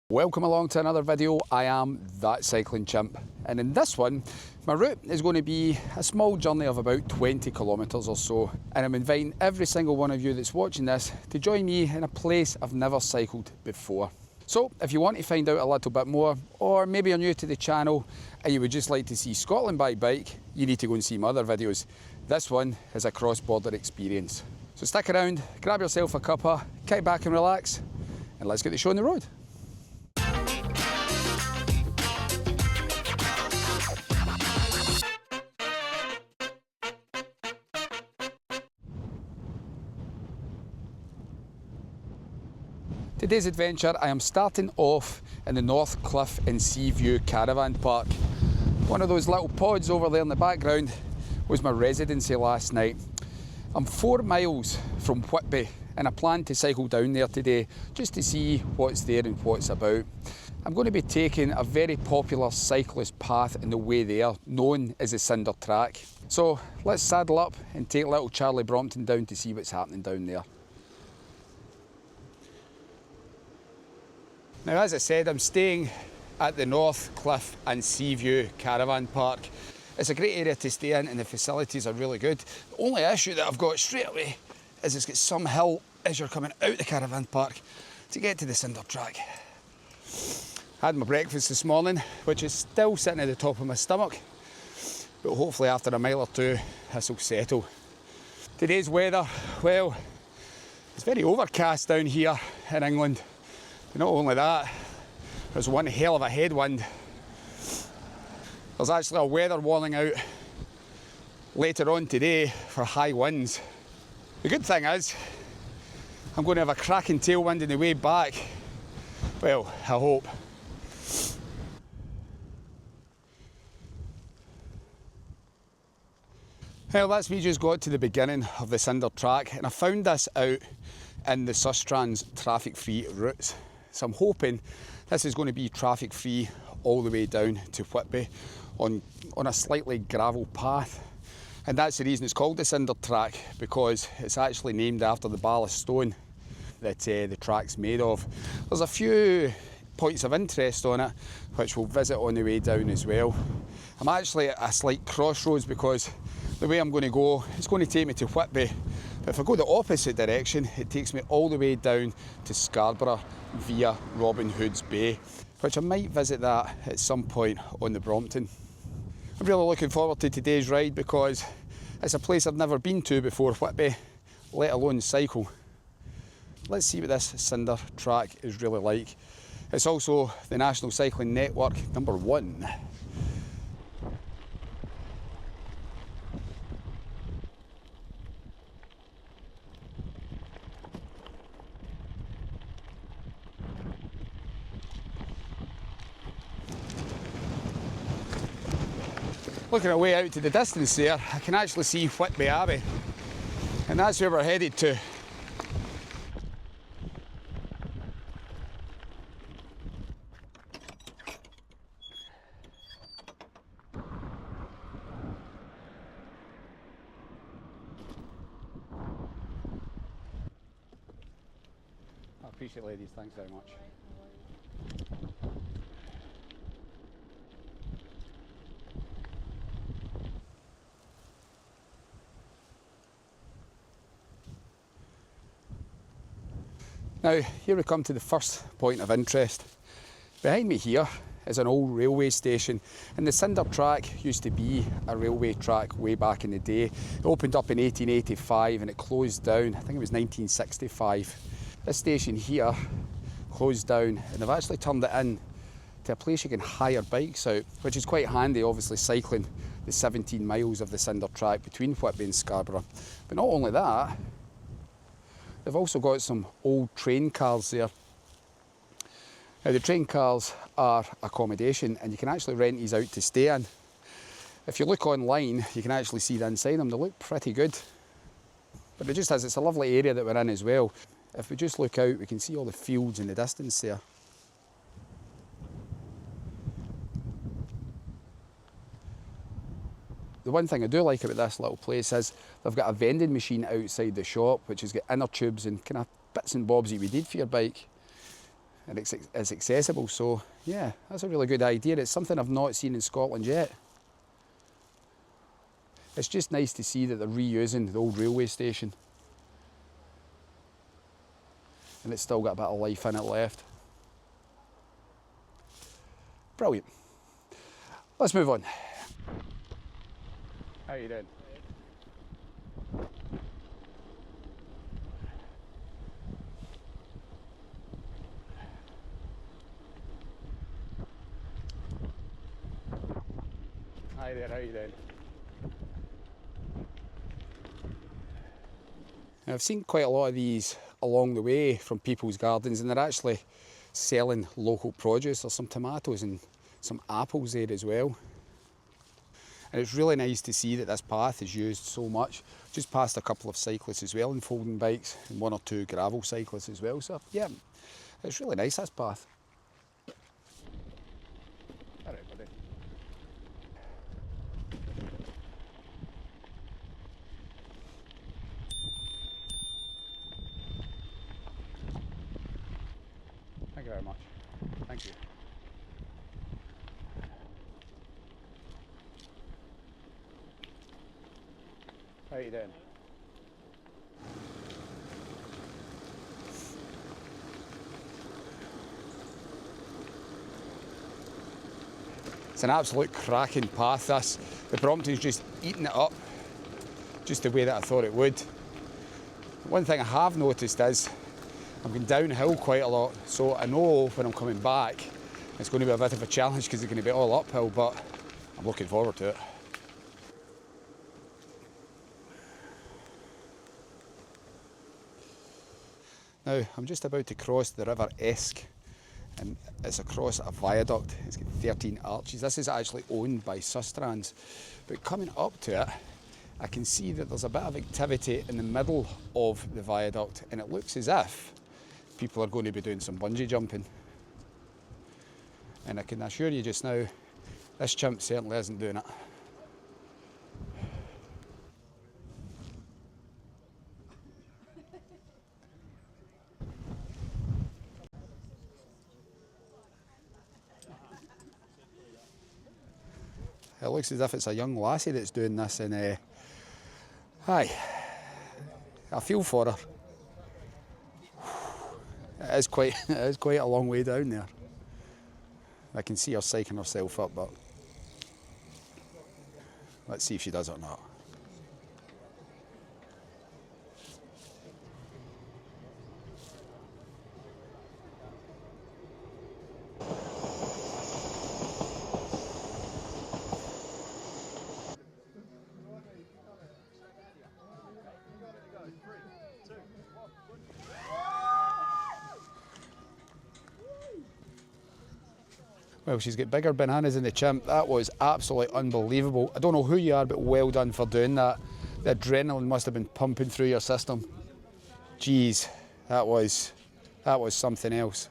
Welcome along to another video. I am that Cycling Chimp, and in this one my route is going to be a small journey of about 20 kilometres or so, and I'm inviting every single one of you that's watching this to join me in a place I've never cycled before. So if you want to find out a little bit more, or maybe you're new to the channel and you would just like to see Scotland by bike, you need to go and see my other videos. This one is a cross-border experience. So stick around, grab yourself a cuppa, kick back and relax, and let's get the show on the road. Today's adventure, I am starting off in the North Cliff and Sea View Caravan Park. One of those little pods over there in the background was my residency last night. I'm 4 miles from Whitby and I plan to cycle down there today just to see what's there and what's about. I'm going to be taking a very popular cyclist path in the way there, known as the Cinder Track. So let's saddle up and take little Charlie Brompton down to see what's happening down there. Now, as I said, I'm staying at the North Cliff and Sea View Caravan Park. It's a great area to stay in and the facilities are really good. The only issue that I've got straight away is it's got some hill as you're coming out the caravan park to get to the Cinder Track. I had my breakfast this morning, which is still sitting at the top of my stomach, but hopefully after a mile or two this will settle. Today's weather, well, it's very overcast down here in England. But not only that, there's one hell of a headwind. There's actually a weather warning out later on today for high winds. The good thing is, I'm going to have a cracking tailwind on the way back. Well, I hope. Well, that's me just got to the beginning of the Cinder Track, and I found this out in the Sustrans traffic-free routes. So I'm hoping this is going to be traffic free all the way down to Whitby on a slightly gravel path. And that's the reason it's called the Cinder Track, because it's actually named after the ballast stone that the track's made of. There's a few points of interest on it which we'll visit on the way down as well. I'm actually at a slight crossroads because the way I'm going to go, it's going to take me to Whitby. But if I go the opposite direction, it takes me all the way down to Scarborough via Robin Hood's Bay, which I might visit that at some point on the Brompton. I'm really looking forward to today's ride because it's a place I've never been to before, Whitby, let alone cycle. Let's see what this Cinder Track is really like. It's also the National Cycling Network #1. Looking away out to the distance there, I can actually see Whitby Abbey, and that's where we're headed to. I appreciate it, ladies, thanks very much. Now, here we come to the first point of interest. Behind me here is an old railway station, and the Cinder Track used to be a railway track way back in the day. It opened up in 1885 and it closed down, I think it was 1965. This station here closed down and they've actually turned it in to a place you can hire bikes out, which is quite handy, obviously cycling the 17 miles of the Cinder Track between Whitby and Scarborough. But not only that, they've also got some old train cars there. Now the train cars are accommodation and you can actually rent these out to stay in. If you look online, you can actually see the inside of them. They look pretty good. But it's a lovely area that we're in as well. If we just look out, we can see all the fields in the distance there. The one thing I do like about this little place is they've got a vending machine outside the shop which has got inner tubes and kind of bits and bobs that you would need for your bike. and it's accessible. So yeah, that's a really good idea. It's something I've not seen in Scotland yet. It's just nice to see that they're reusing the old railway station, and it's still got a bit of life in it left. Brilliant. Let's move on. How you doing? Hi there, how you doing? Now, I've seen quite a lot of these along the way from people's gardens, and they're actually selling local produce. There's some tomatoes and some apples there as well. And it's really nice to see that this path is used so much. Just past a couple of cyclists as well, and folding bikes, and one or two gravel cyclists as well. So yeah, it's really nice, this path. All right, buddy. Thank you very much. Thank you. How you doing? It's an absolute cracking path, this. The Brompton's just eating it up, just the way that I thought it would. One thing I have noticed is I'm going downhill quite a lot, so I know when I'm coming back it's going to be a bit of a challenge because it's going to be all uphill, but I'm looking forward to it. Now, I'm just about to cross the River Esk, and it's across a viaduct. It's got 13 arches. This is actually owned by Sustrans, but coming up to it, I can see that there's a bit of activity in the middle of the viaduct, and it looks as if people are going to be doing some bungee jumping. And I can assure you just now, this chimp certainly isn't doing it. It looks as if it's a young lassie that's doing this, and aye, I feel for her. It is quite a long way down there. I can see her psyching herself up, but let's see if she does it or not. Well, she's got bigger bananas than the chimp. That was absolutely unbelievable. I don't know who you are, but well done for doing that. The adrenaline must have been pumping through your system. Jeez, that was something else.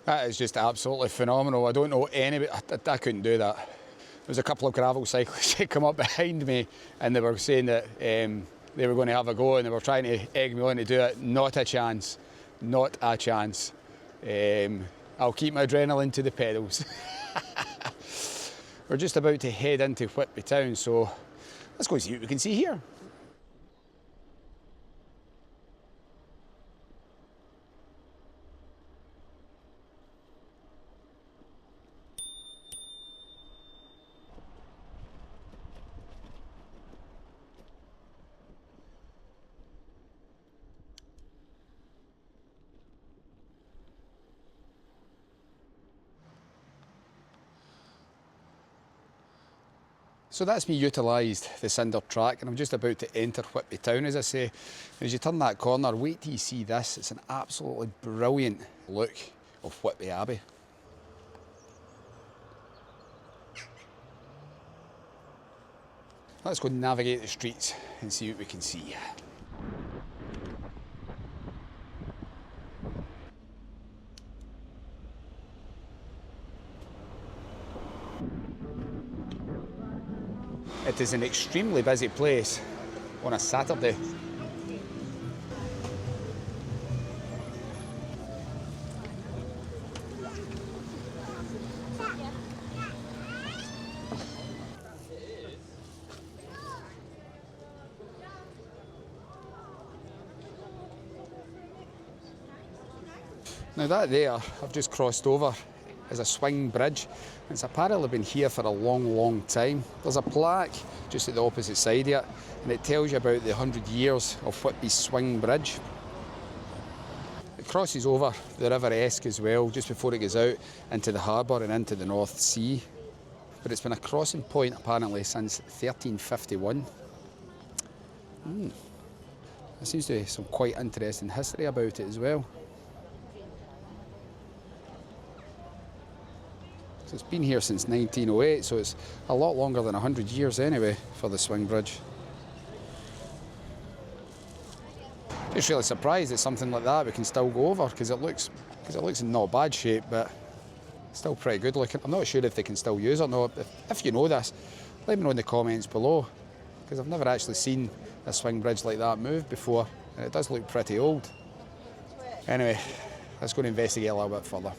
That is just absolutely phenomenal. I don't know anybody, I couldn't do that. There was a couple of gravel cyclists that come up behind me, and they were saying that they were going to have a go, and they were trying to egg me on to do it. Not a chance, not a chance. I'll keep my adrenaline to the pedals. We're just about to head into Whitby town, so let's go and see what we can see here. So that's me utilised the Cinder Track, and I'm just about to enter Whitby town, as I say. And as you turn that corner, wait till you see this. It's an absolutely brilliant look of Whitby Abbey. Let's go navigate the streets and see what we can see. It is an extremely busy place on a Saturday. Now that there, I've just crossed over, is a swing bridge. It's apparently been here for a long, long time. There's a plaque just at the opposite side of it, and it tells you about the 100 years of Whitby's swing bridge. It crosses over the River Esk as well, just before it goes out into the harbour and into the North Sea. But it's been a crossing point apparently since 1351. There seems to be some quite interesting history about it as well. So it's been here since 1908, so it's a lot longer than 100 years anyway for the swing bridge. Just really surprised that something like that we can still go over, because it looks in not bad shape, but still pretty good looking. I'm not sure if they can still use it or not. If you know this, let me know in the comments below, because I've never actually seen a swing bridge like that move before, and it does look pretty old. Anyway, let's go and investigate a little bit further.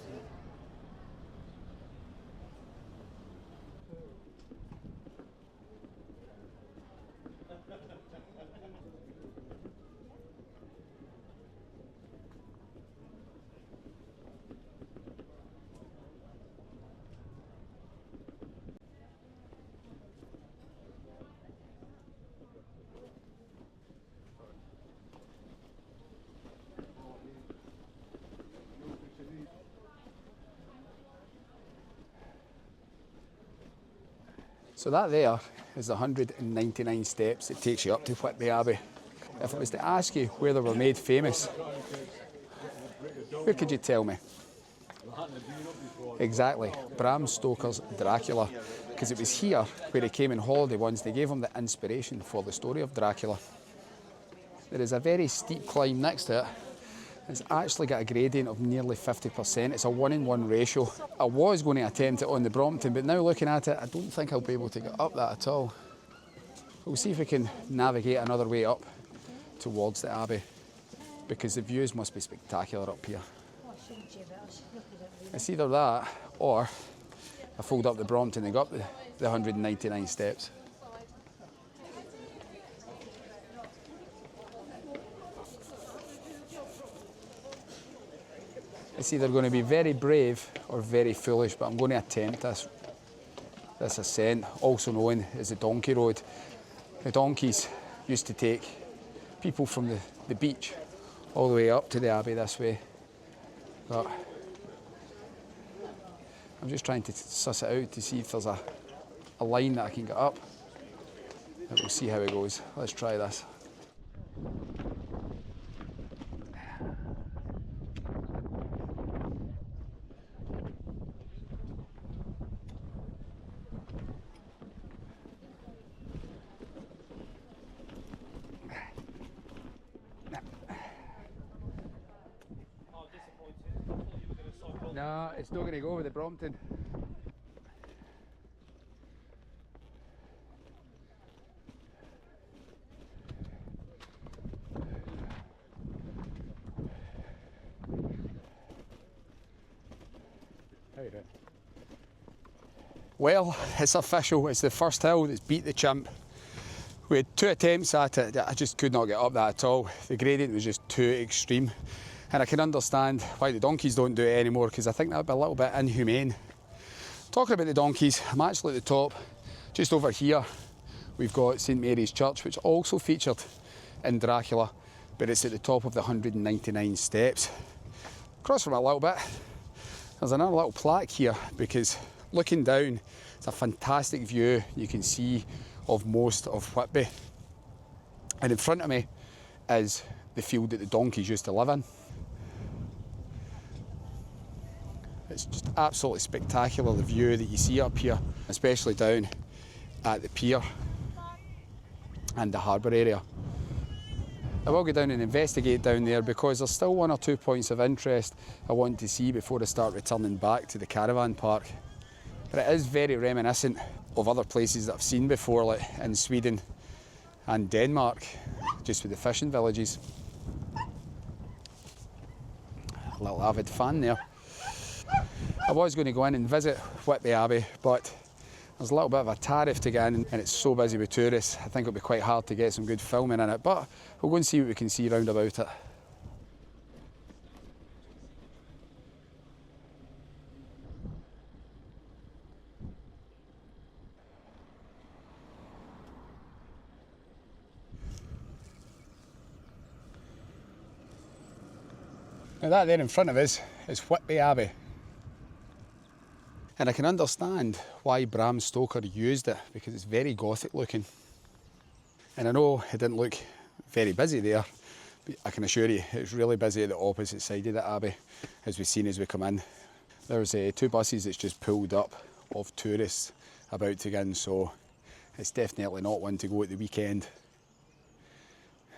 So that there is the 199 steps that takes you up to Whitby Abbey. If I was to ask you where they were made famous, where could you tell me? Exactly, Bram Stoker's Dracula, because it was here where he came on holiday once. They gave him the inspiration for the story of Dracula. There is a very steep climb next to it. It's actually got a gradient of nearly 50%. It's a 1-in-1 ratio. I was going to attempt it on the Brompton, but now looking at it, I don't think I'll be able to get up that at all. We'll see if we can navigate another way up towards the Abbey, because the views must be spectacular up here. It's either that, or I fold up the Brompton and go up the 199 steps. It's either going to be very brave or very foolish, but I'm going to attempt this ascent, also known as the Donkey Road. The donkeys used to take people from the beach all the way up to the Abbey this way. But I'm just trying to suss it out to see if there's a line that I can get up. And we'll see how it goes. Let's try this. No, it's not going to go with the Brompton. How you doing? Well, it's official. It's the first hill that's beat the Chimp. We had 2 attempts at it. I just could not get up that at all. The gradient was just too extreme. And I can understand why the donkeys don't do it anymore, because I think that would be a little bit inhumane. Talking about the donkeys, I'm actually at the top. Just over here, we've got St Mary's Church, which also featured in Dracula, but it's at the top of the 199 steps. Across from it a little bit, there's another little plaque here, because looking down, it's a fantastic view you can see of most of Whitby. And in front of me is the field that the donkeys used to live in. It's just absolutely spectacular, the view that you see up here, especially down at the pier and the harbour area. I will go down and investigate down there, because there's still 1 or 2 points of interest I want to see before I start returning back to the caravan park. But it is very reminiscent of other places that I've seen before, like in Sweden and Denmark, just with the fishing villages. A little avid fan there. I was going to go in and visit Whitby Abbey, but there's a little bit of a tariff to get in, and it's so busy with tourists, I think it'll be quite hard to get some good filming in it, but we'll go and see what we can see round about it. Now that there in front of us is Whitby Abbey. And I can understand why Bram Stoker used it, because it's very gothic looking. And I know it didn't look very busy there, but I can assure you it's really busy at the opposite side of the Abbey, as we've seen as we come in. There's two buses that's just pulled up of tourists about to get in, so it's definitely not one to go at the weekend.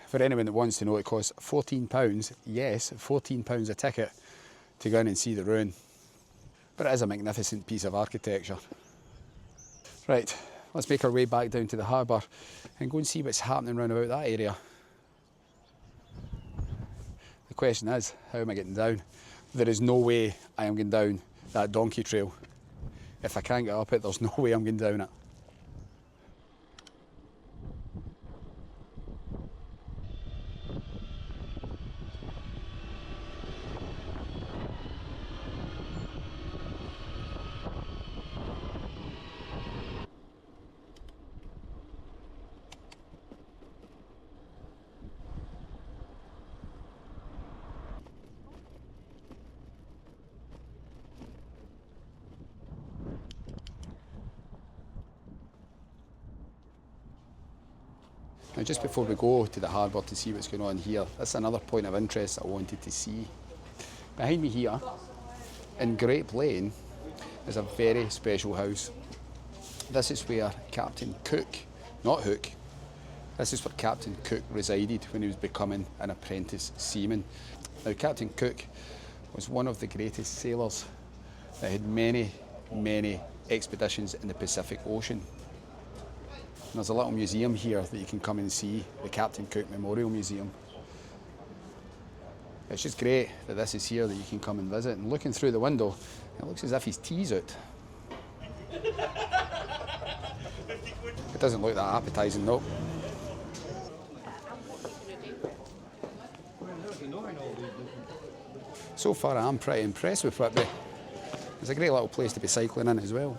For anyone that wants to know, it costs £14, yes, £14 a ticket to go in and see the ruin. But it is a magnificent piece of architecture. Right, let's make our way back down to the harbour and go and see what's happening round about that area. The question is, how am I getting down? There is no way I am getting down that donkey trail. If I can't get up it, there's no way I'm getting down it. Now just before we go to the harbour to see what's going on here, that's another point of interest I wanted to see. Behind me here, in Grape Lane, is a very special house. This is where Captain Cook, not Hook, this is where Captain Cook resided when he was becoming an apprentice seaman. Now Captain Cook was one of the greatest sailors that had many, many expeditions in the Pacific Ocean. And there's a little museum here that you can come and see, the Captain Cook Memorial Museum. It's just great that this is here, that you can come and visit. And looking through the window, it looks as if his tea's out. It doesn't look that appetising though. So far I'm pretty impressed with Whitby. It's a great little place to be cycling in as well.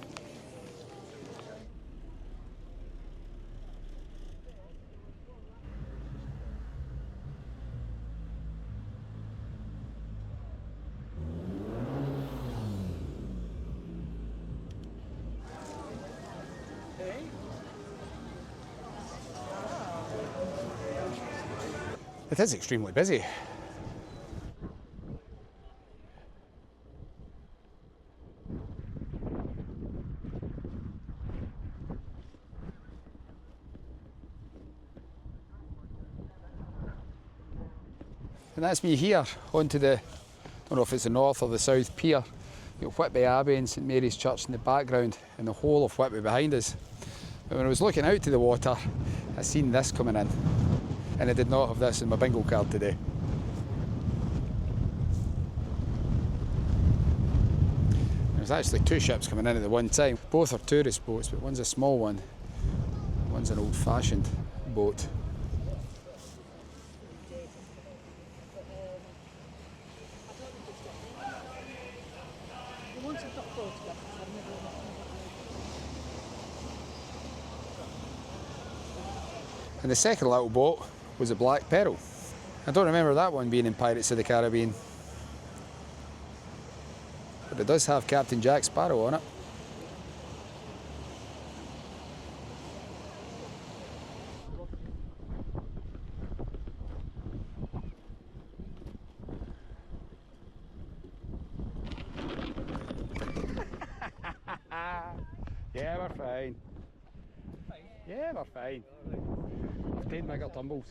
It is extremely busy. And that's me here, onto the, I don't know if it's the north or the south pier. You've got Whitby Abbey and St Mary's Church in the background and the whole of Whitby behind us. But when I was looking out to the water, I seen this coming in. And I did not have this in my bingo card today. There's actually two ships coming in at the one time. Both are tourist boats, but one's a small one, one's an old-fashioned boat. And the second little boat was a Black Pearl. I don't remember that one being in Pirates of the Caribbean. But it does have Captain Jack Sparrow on it. Yeah, we're fine. Yeah, we're fine. 10 bigger tumbles.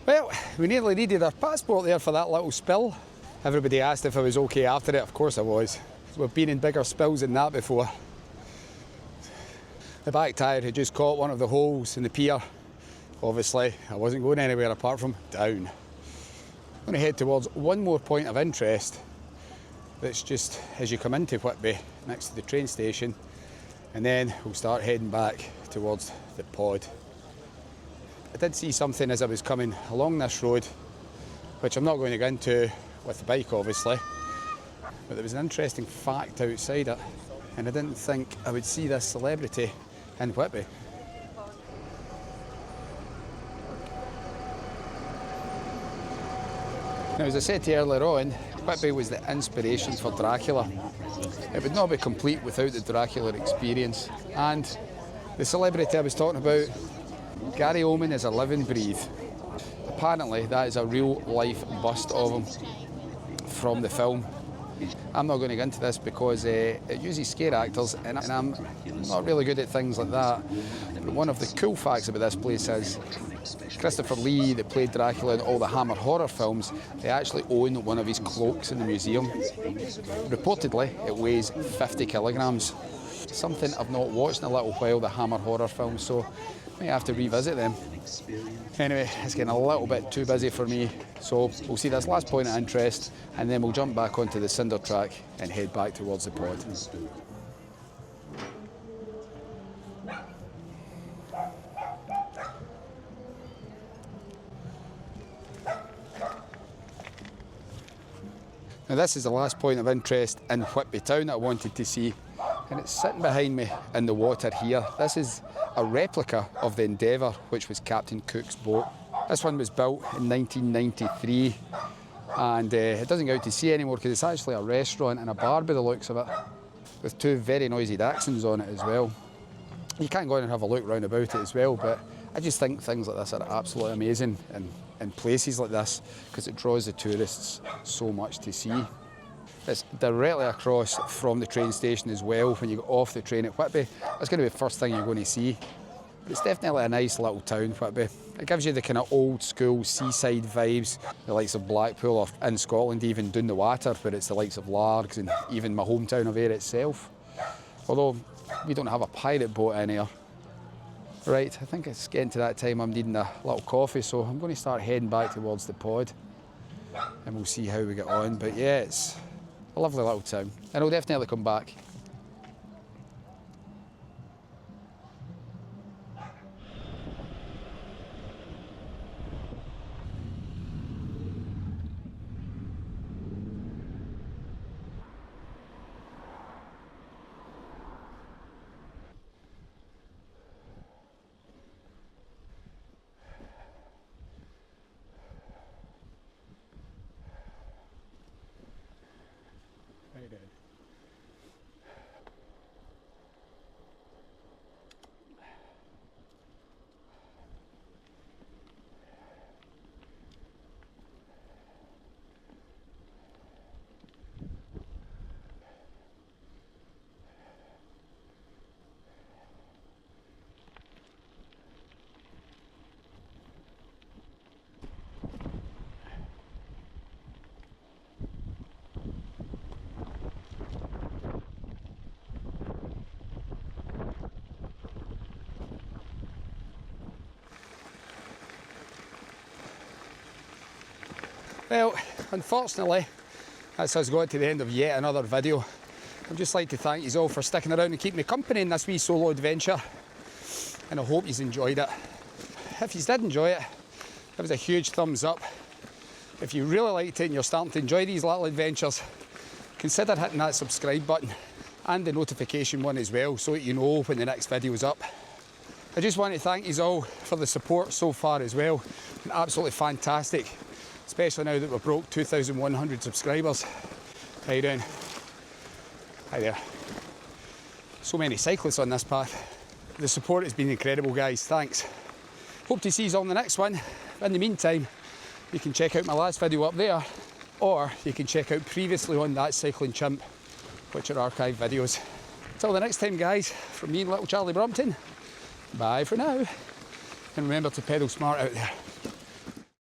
Well, we nearly needed our passport there for that little spill. Everybody asked if I was okay after it. Of course I was. We've been in bigger spills than that before. The back tyre had just caught one of the holes in the pier. Obviously, I wasn't going anywhere apart from down. I'm going to head towards one more point of interest. That's just as you come into Whitby, next to the train station. And then we'll start heading back towards the pod. I did see something as I was coming along this road, which I'm not going to go into with the bike obviously, but there was an interesting fact outside it, and I didn't think I would see this celebrity in Whitby. Now, as I said to you earlier on, Whitby was the inspiration for Dracula. It would not be complete without the Dracula experience. And the celebrity I was talking about, Gary Oldman, is a living breathe. Apparently, that is a real-life bust of him from the film. I'm not going to get into this because it uses scare actors, and I'm not really good at things like that. But one of the cool facts about this place is Christopher Lee, that played Dracula in all the Hammer horror films, they actually own one of his cloaks in the museum. Reportedly, it weighs 50 kilograms. Something I've not watched in a little while, the Hammer horror films, so I may have to revisit them. Anyway, it's getting a little bit too busy for me, so we'll see this last point of interest, and then we'll jump back onto the Cinder Track and head back towards the pod. Now, this is the last point of interest in Whitby town that I wanted to see, and it's sitting behind me in the water here. This is a replica of the Endeavour, which was Captain Cook's boat. This one was built in 1993, and it doesn't go out to sea anymore because it's actually a restaurant and a bar by the looks of it, with two very noisy Dachshunds on it as well. You can go in and have a look round about it as well, but I just think things like this are absolutely amazing in places like this because it draws the tourists so much to see. It's directly across from the train station as well. When you get off the train at Whitby, that's going to be the first thing you're going to see. But it's definitely a nice little town, Whitby. It gives you the kind of old school seaside vibes, the likes of Blackpool, or in Scotland even down the water, where it's the likes of Largs and even my hometown of Ayr itself. Although we don't have a pirate boat in here. Right, I think it's getting to that time I'm needing a little coffee, so I'm going to start heading back towards the pod and we'll see how we get on. But yeah, it's a lovely little town, and I'll definitely come back. Well, unfortunately, this has got to the end of yet another video. I'd just like to thank you all for sticking around and keeping me company in this wee solo adventure, and I hope you enjoyed it. If you did enjoy it, give us a huge thumbs up. If you really liked it and you're starting to enjoy these little adventures, consider hitting that subscribe button and the notification one as well, so that you know when the next video is up. I just want to thank you all for the support so far as well. It's been absolutely fantastic, especially now that we've broke 2,100 subscribers. How you doing? Hi there. So many cyclists on this path. The support has been incredible, guys. Thanks. Hope to see you all in the next one. In the meantime, you can check out my last video up there, or you can check out previously on that Cycling Chimp, which are archived videos. Until the next time, guys, from me and little Charlie Brompton, bye for now. And remember to pedal smart out there.